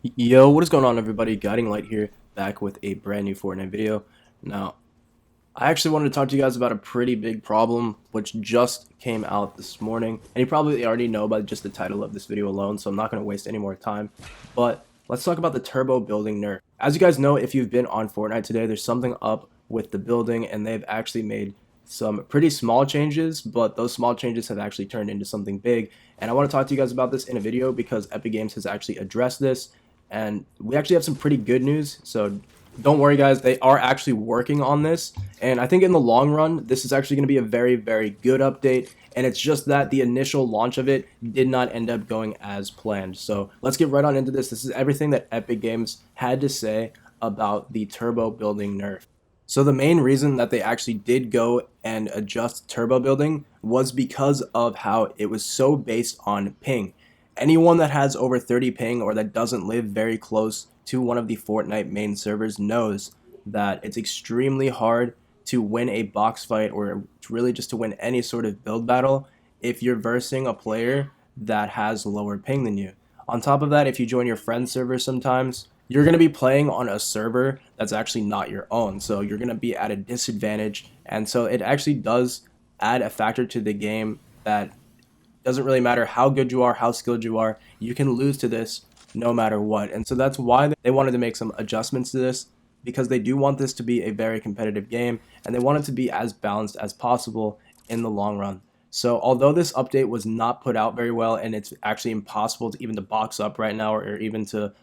Yo, what is going on, everybody? Guiding Light here, back with a brand new Fortnite video. Now, I actually wanted to talk to you guys about a pretty big problem which just came out this morning, and you probably already know by just the title of this video alone, so I'm not going to waste any more time. But let's talk about the turbo building nerf. As you guys know, if you've been on Fortnite today, there's something up with the building, and they've actually made some pretty small changes, but those small changes have actually turned into something big. And I want to talk to you guys about this in a video because Epic Games has actually addressed this, and we actually have some pretty good news. So don't worry, guys, they are actually working on this, and I think in the long run this is actually going to be a very, very good update. And it's just that the initial launch of it did not end up going as planned. So let's get right on into this. This is everything that Epic Games had to say about the turbo building nerf. So the main reason that they actually did go and adjust turbo building was because of how it was so based on ping. Anyone that has over 30 ping or that doesn't live very close to one of the Fortnite main servers knows that it's extremely hard to win a box fight or really just to win any sort of build battle if you're versing a player that has lower ping than you. On top of that, if you join your friend's server sometimes, you're going to be playing on a server that's actually not your own. So you're going to be at a disadvantage. And so it actually does add a factor to the game that doesn't really matter how good you are, how skilled you can lose to this no matter what. And so that's why they wanted to make some adjustments to this, because they do want this to be a very competitive game and they want it to be as balanced as possible in the long run. So although this update was not put out very well and it's actually impossible to even to box up right now or even to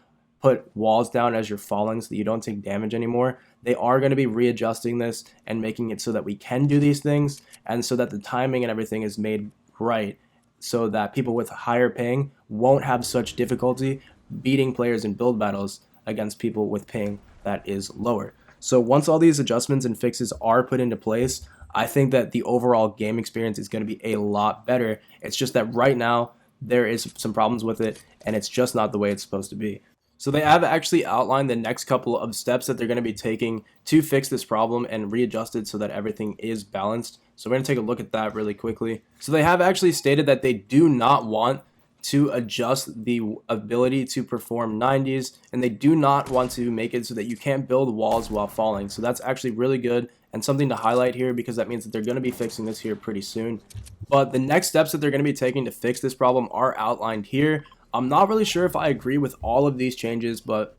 put walls down as you're falling so that you don't take damage anymore, they are going to be readjusting this and making it so that we can do these things and so that the timing and everything is made right, so that people with higher ping won't have such difficulty beating players in build battles against people with ping that is lower. So once all these adjustments and fixes are put into place, I think that the overall game experience is going to be a lot better. It's just that right now there is some problems with it and it's just not the way it's supposed to be. So they have actually outlined the next couple of steps that they're going to be taking to fix this problem and readjust it so that everything is balanced. So we're going to take a look at that really quickly. So they have actually stated that they do not want to adjust the ability to perform 90s, and they do not want to make it so that you can't build walls while falling. So that's actually really good and something to highlight here, because that means that they're going to be fixing this here pretty soon. But the next steps that they're going to be taking to fix this problem are outlined here. I'm not really sure if I agree with all of these changes, but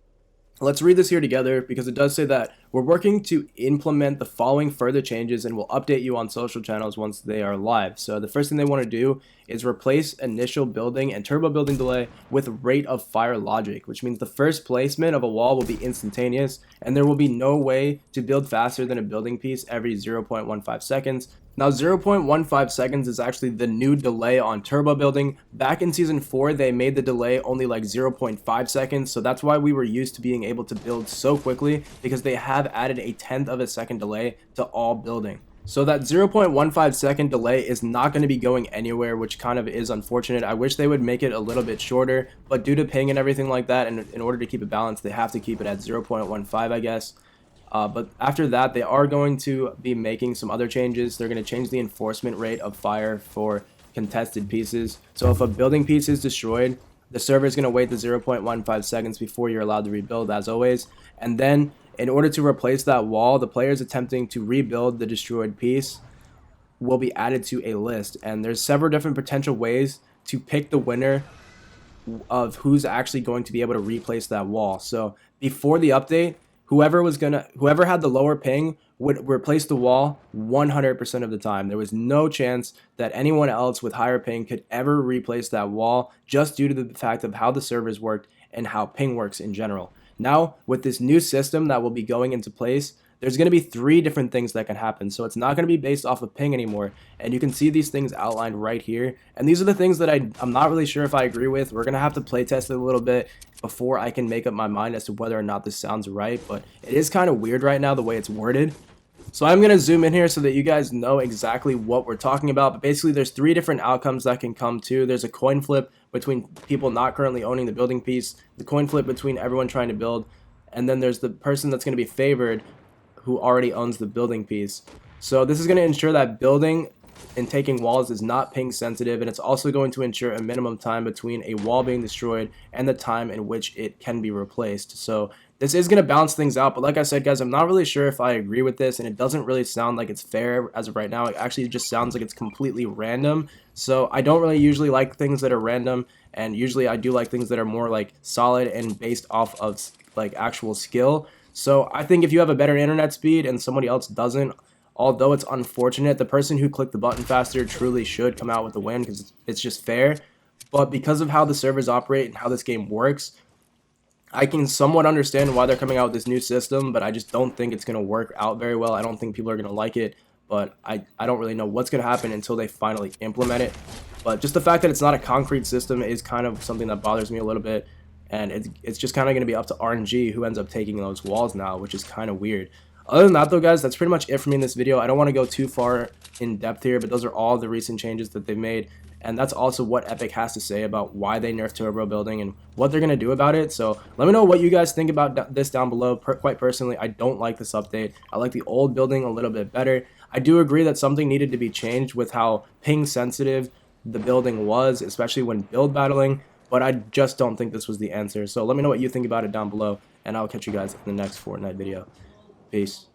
let's read this here together, because it does say that we're working to implement the following further changes and we'll update you on social channels once they are live. So the first thing they want to do is replace initial building and turbo building delay with rate of fire logic, which means the first placement of a wall will be instantaneous and there will be no way to build faster than a building piece every 0.15 seconds. Now 0.15 seconds is actually the new delay on turbo building. Back in season 4 they made the delay only like 0.5 seconds, so that's why we were used to being able to build so quickly, because they have added a tenth of a second delay to all building. So that 0.15 second delay is not going to be going anywhere, which kind of is unfortunate. I wish they would make it a little bit shorter, but due to ping and everything like that, and in order to keep it balanced, they have to keep it at 0.15, I guess. But after that, they are going to be making some other changes. They're going to change the enforcement rate of fire for contested pieces. So if a building piece is destroyed, the server is going to wait the 0.15 seconds before you're allowed to rebuild, as always. And then in order to replace that wall, the players attempting to rebuild the destroyed piece will be added to a list. And there's several different potential ways to pick the winner of who's actually going to be able to replace that wall. So before the update, whoever had the lower ping would replace the wall 100% of the time. There was no chance that anyone else with higher ping could ever replace that wall, just due to the fact of how the servers worked and how ping works in general. Now, with this new system that will be going into place, there's going to be 3 different things that can happen. So it's not going to be based off of ping anymore. And you can see these things outlined right here. And these are the things that I'm not really sure if I agree with. We're going to have to play test it a little bit before I can make up my mind as to whether or not this sounds right. But it is kind of weird right now the way it's worded. So I'm going to zoom in here so that you guys know exactly what we're talking about. But basically, there's 3 different outcomes that can come to. There's a coin flip between people not currently owning the building piece, the coin flip between everyone trying to build, and then there's the person that's going to be favored who already owns the building piece. So this is going to ensure that building in taking walls is not ping sensitive, and it's also going to ensure a minimum time between a wall being destroyed and the time in which it can be replaced. So this is going to balance things out, but like I said, guys, I'm not really sure if I agree with this, and it doesn't really sound like it's fair as of right now. It actually just sounds like it's completely random. So I don't really usually like things that are random, and usually I do like things that are more like solid and based off of like actual skill. So I think if you have a better internet speed and somebody else doesn't, although it's unfortunate, the person who clicked the button faster truly should come out with the win because it's just fair. But because of how the servers operate and how this game works, I can somewhat understand why they're coming out with this new system, but I just don't think it's going to work out very well. I don't think people are going to like it, but I don't really know what's going to happen until they finally implement it. But just the fact that it's not a concrete system is kind of something that bothers me a little bit, and it's just kind of going to be up to RNG who ends up taking those walls now, which is kind of weird. Other than that, though, guys, that's pretty much it for me in this video. I don't want to go too far in depth here, but those are all the recent changes that they've made. And that's also what Epic has to say about why they nerfed turbo building and what they're going to do about it. So let me know what you guys think about this down below. Quite personally, I don't like this update. I like the old building a little bit better. I do agree that something needed to be changed with how ping sensitive the building was, especially when build battling. But I just don't think this was the answer. So let me know what you think about it down below, and I'll catch you guys in the next Fortnite video. Peace.